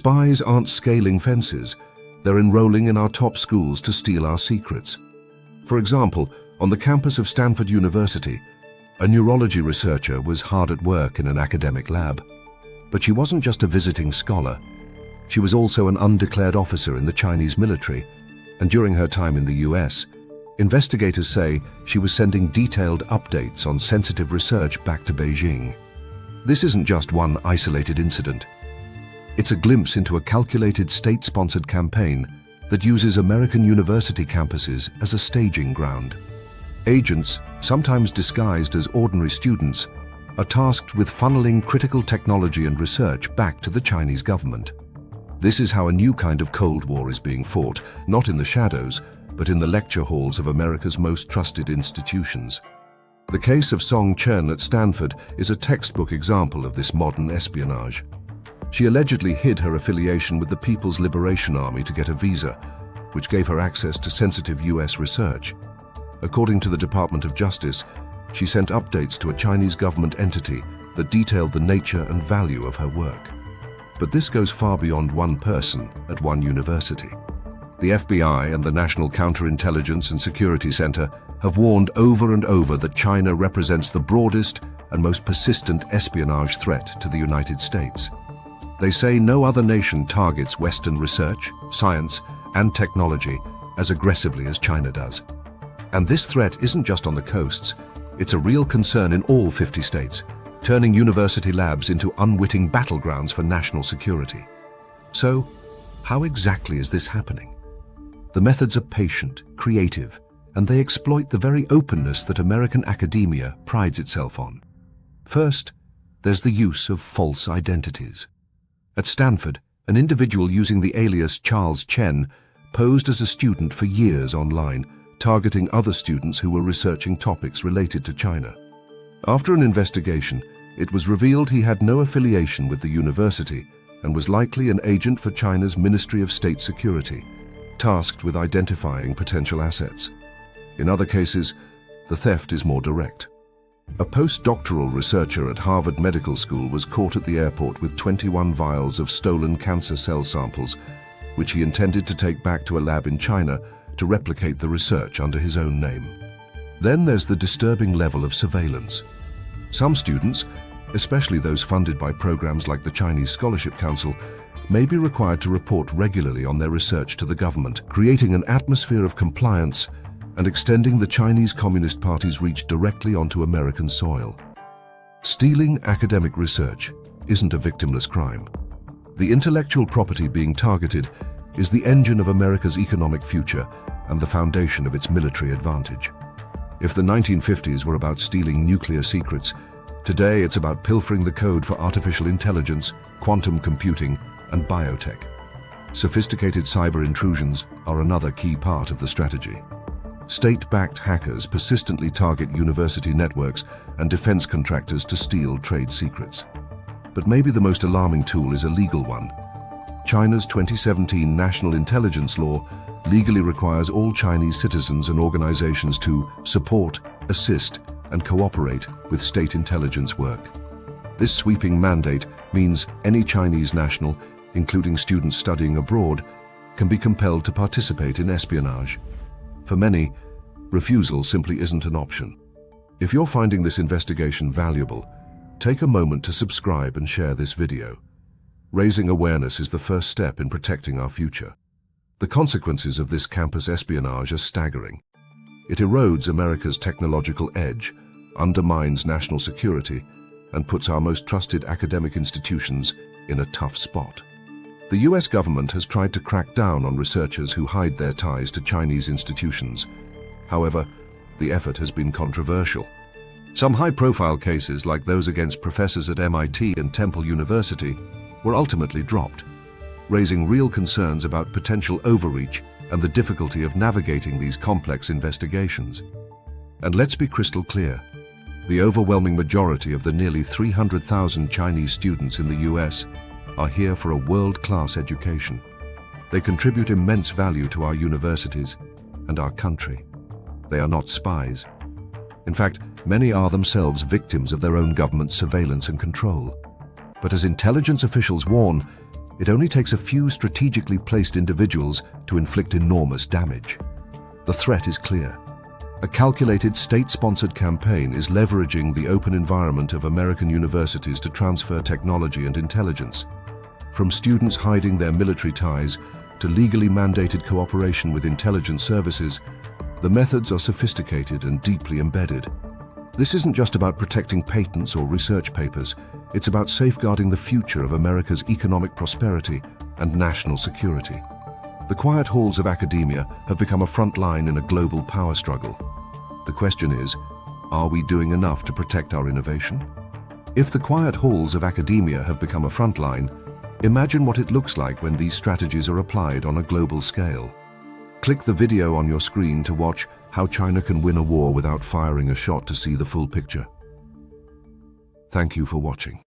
Spies aren't scaling fences. They're enrolling in our top schools to steal our secrets. For example, on the campus of Stanford University, a neurology researcher was hard at work in an academic lab. But she wasn't just a visiting scholar. She was also an undeclared officer in the Chinese military, and during her time in the US, investigators say she was sending detailed updates on sensitive research back to Beijing. This isn't just one isolated incident. It's a glimpse into a calculated state-sponsored campaign that uses American university campuses as a staging ground. Agents, sometimes disguised as ordinary students, are tasked with funneling critical technology and research back to the Chinese government. This is how a new kind of Cold War is being fought, not in the shadows, but in the lecture halls of America's most trusted institutions. The case of Chen at Stanford is a textbook example of this modern espionage. She allegedly hid her affiliation with the People's Liberation Army to get a visa, which gave her access to sensitive US research. According to the Department of Justice, she sent updates to a Chinese government entity that detailed the nature and value of her work. But this goes far beyond one person at one university. The FBI and the National Counterintelligence and Security Center have warned over and over that China represents the broadest and most persistent espionage threat to the United States. They say no other nation targets Western research, science, and technology as aggressively as China does. And this threat isn't just on the coasts, it's a real concern in all 50 states, turning university labs into unwitting battlegrounds for national security. So, how exactly is this happening? The methods are patient, creative, and they exploit the very openness that American academia prides itself on. First, there's the use of false identities. At Stanford, an individual using the alias Chen posed as a student for years online, targeting other students who were researching topics related to China. After an investigation, it was revealed he had no affiliation with the university and was likely an agent for China's Ministry of State Security, tasked with identifying potential assets. In other cases, the theft is more direct. A postdoctoral researcher at Harvard Medical School was caught at the airport with 21 vials of stolen cancer cell samples, which he intended to take back to a lab in China to replicate the research under his own name. Then there's the disturbing level of surveillance. Some students, especially those funded by programs like the Chinese Scholarship Council, may be required to report regularly on their research to the government, creating an atmosphere of compliance and extending the Chinese Communist Party's reach directly onto American soil. Stealing academic research isn't a victimless crime. The intellectual property being targeted is the engine of America's economic future and the foundation of its military advantage. If the 1950s were about stealing nuclear secrets, today it's about pilfering the code for artificial intelligence, quantum computing, and biotech. Sophisticated cyber intrusions are another key part of the strategy. State-backed hackers persistently target university networks and defense contractors to steal trade secrets. But maybe the most alarming tool is a legal one. China's 2017 National Intelligence Law legally requires all Chinese citizens and organizations to support, assist, and cooperate with state intelligence work. This sweeping mandate means any Chinese national, including students studying abroad, can be compelled to participate in espionage. For many, refusal simply isn't an option. If you're finding this investigation valuable, take a moment to subscribe and share this video. Raising awareness is the first step in protecting our future. The consequences of this campus espionage are staggering. It erodes America's technological edge, undermines national security, and puts our most trusted academic institutions in a tough spot. The US government has tried to crack down on researchers who hide their ties to Chinese institutions. However, the effort has been controversial. Some high-profile cases, like those against professors at MIT and Temple University, were ultimately dropped, raising real concerns about potential overreach and the difficulty of navigating these complex investigations. And let's be crystal clear, the overwhelming majority of the nearly 300,000 Chinese students in the US are here for a world-class education. They contribute immense value to our universities and our country. They are not spies. In fact, many are themselves victims of their own government's surveillance and control. But as intelligence officials warn, It only takes a few strategically placed individuals to inflict enormous damage. The threat is clear. A calculated state-sponsored campaign is leveraging the open environment of American universities to transfer technology and intelligence. From students hiding their military ties to legally mandated cooperation with intelligence services, the methods are sophisticated and deeply embedded. This isn't just about protecting patents or research papers, it's about safeguarding the future of America's economic prosperity and national security. The quiet halls of academia have become a front line in a global power struggle. The question is, are we doing enough to protect our innovation? If the quiet halls of academia have become a front line, imagine what it looks like when these strategies are applied on a global scale. Click the video on your screen to watch how China can win a war without firing a shot to see the full picture. Thank you for watching.